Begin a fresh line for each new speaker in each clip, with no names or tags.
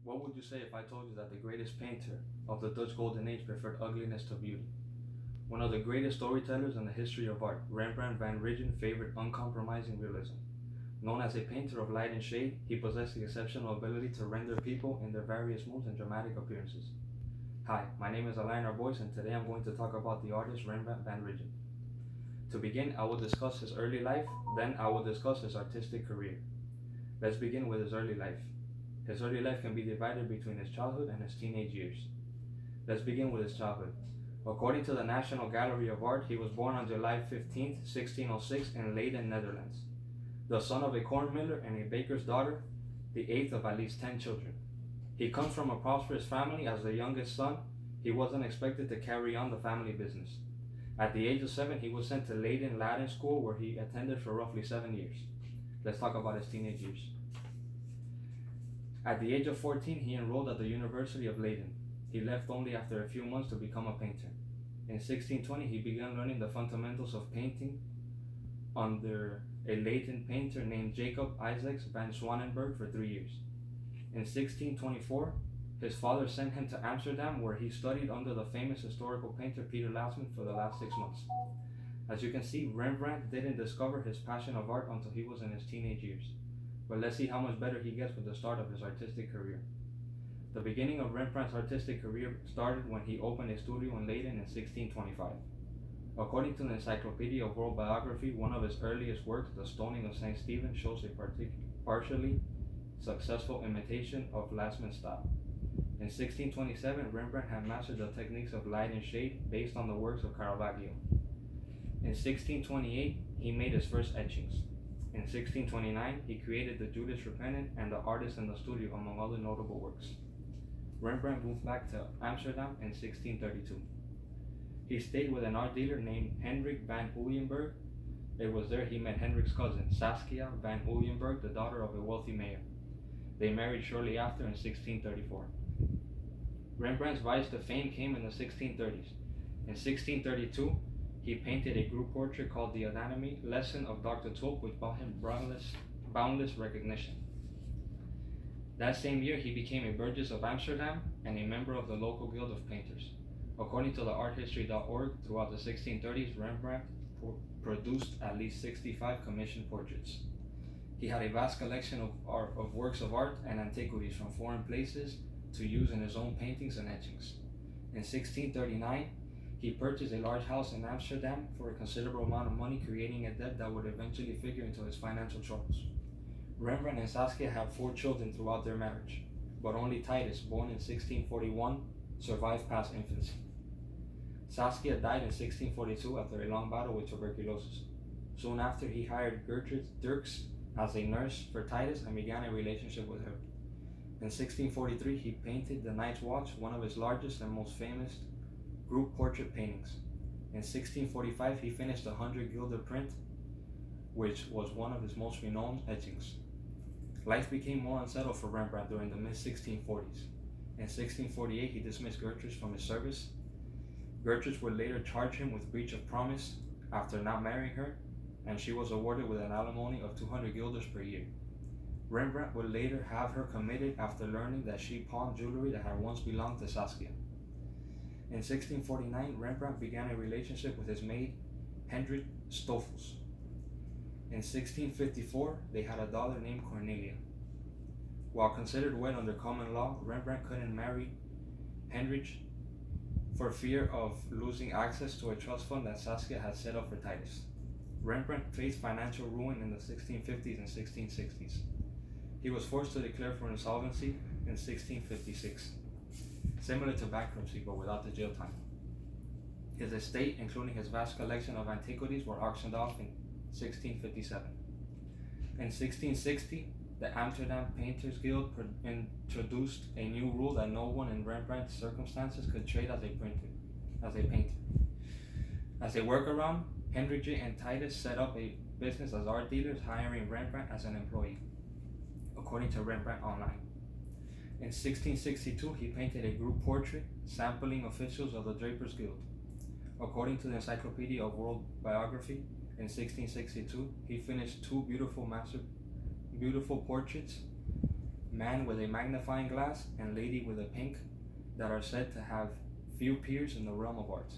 What would you say if I told you that the greatest painter of the Dutch Golden Age preferred ugliness to beauty? One of the greatest storytellers in the history of art, Rembrandt van Rijn favored uncompromising realism. Known as a painter of light and shade, he possessed the exceptional ability to render people in their various moods and dramatic appearances. Hi, my name is Alain Arbois, and today I'm going to talk about the artist Rembrandt van Rijn. To begin, I will discuss his early life, then I will discuss his artistic career. Let's begin with his early life. His early life can be divided between his childhood and his teenage years. Let's begin with his childhood. According to the National Gallery of Art, he was born on July 15, 1606 in Leiden, Netherlands. The son of a corn miller and a baker's daughter, the eighth of at least 10 children. He comes from a prosperous family. As the youngest son, he wasn't expected to carry on the family business. At the age of 7, he was sent to Leiden Latin School, where he attended for roughly 7 years. Let's talk about his teenage years. At the age of 14, he enrolled at the University of Leiden. He left only after a few months to become a painter. In 1620, he began learning the fundamentals of painting under a Leiden painter named Jacob Isaacs van Zwanenburg for 3 years. In 1624, his father sent him to Amsterdam, where he studied under the famous historical painter Peter Lasman for the last 6 months. As you can see, Rembrandt didn't discover his passion of art until he was in his teenage years. But let's see how much better he gets with the start of his artistic career. The beginning of Rembrandt's artistic career started when he opened a studio in Leiden in 1625. According to the Encyclopedia of World Biography, one of his earliest works, The Stoning of St. Stephen, shows a partially successful imitation of Lasman's style. In 1627, Rembrandt had mastered the techniques of light and shade based on the works of Caravaggio. In 1628, he made his first etchings. In 1629, he created the Judas Repentant and the Artist in the Studio, among other notable works. Rembrandt moved back to Amsterdam in 1632. He stayed with an art dealer named Hendrik van Uyenburg. It was there he met Hendrik's cousin, Saskia van Uyenburg, the daughter of a wealthy mayor. They married shortly after in 1634. Rembrandt's rise to fame came in the 1630s. In 1632, he painted a group portrait called The Anatomy Lesson of Dr. Tulp, which brought him boundless recognition. That same year, he became a Burgess of Amsterdam and a member of the local Guild of Painters. According to the arthistory.org, throughout the 1630s, Rembrandt produced at least 65 commissioned portraits. He had a vast collection of works of art and antiquities from foreign places to use in his own paintings and etchings. In 1639, he purchased a large house in Amsterdam for a considerable amount of money, creating a debt that would eventually figure into his financial troubles. Rembrandt and Saskia had 4 children throughout their marriage, but only Titus, born in 1641, survived past infancy. Saskia died in 1642 after a long battle with tuberculosis. Soon after, he hired Gertrude Dirks as a nurse for Titus and began a relationship with her. In 1643, he painted The Night's Watch, one of his largest and most famous group portrait paintings. In 1645, he finished the 100 guilder print, which was one of his most renowned etchings. Life became more unsettled for Rembrandt during the mid-1640s. In 1648, he dismissed Gertrude from his service. Gertrude would later charge him with breach of promise after not marrying her, and she was awarded with an alimony of 200 guilders per year. Rembrandt would later have her committed after learning that she pawned jewelry that had once belonged to Saskia. In 1649, Rembrandt began a relationship with his maid, Hendrik Stoffels. In 1654, they had a daughter named Cornelia. While considered wed under common law, Rembrandt couldn't marry Hendrik for fear of losing access to a trust fund that Saskia had set up for Titus. Rembrandt faced financial ruin in the 1650s and 1660s. He was forced to declare for insolvency in 1656. Similar to bankruptcy, but without the jail time. His estate, including his vast collection of antiquities, were auctioned off in 1657. In 1660, the Amsterdam Painters Guild introduced a new rule that no one in Rembrandt's circumstances could trade as a painter. As a workaround, Hendrik and Titus set up a business as art dealers, hiring Rembrandt as an employee, according to Rembrandt Online. In 1662, he painted a group portrait sampling officials of the Drapers Guild. According to the Encyclopedia of World Biography, in 1662, he finished 2 beautiful portraits Man with a magnifying glass and Lady with a pink, that are said to have few peers in the realm of art.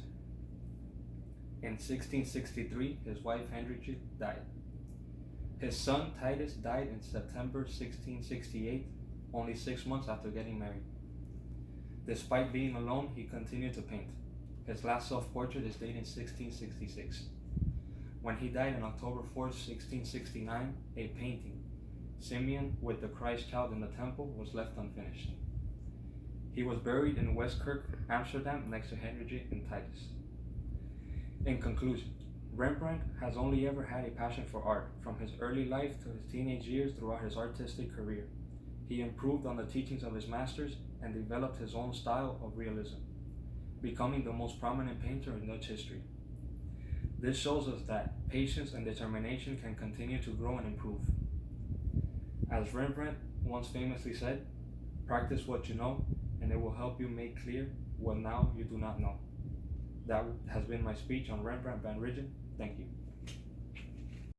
In 1663, his wife Henriette died. His son Titus died in September 1668, only 6 months after getting married. Despite being alone, he continued to paint. His last self-portrait is dated in 1666. When he died on October 4th, 1669, a painting, Simeon with the Christ child in the temple, was left unfinished. He was buried in Westkirk, Amsterdam, next to Henriette and Titus. In conclusion, Rembrandt has only ever had a passion for art, from his early life to his teenage years throughout his artistic career. He improved on the teachings of his masters and developed his own style of realism, becoming the most prominent painter in Dutch history. This shows us that patience and determination can continue to grow and improve. As Rembrandt once famously said, "Practice what you know, and it will help you make clear what now you do not know." That has been my speech on Rembrandt van Rijn. Thank you.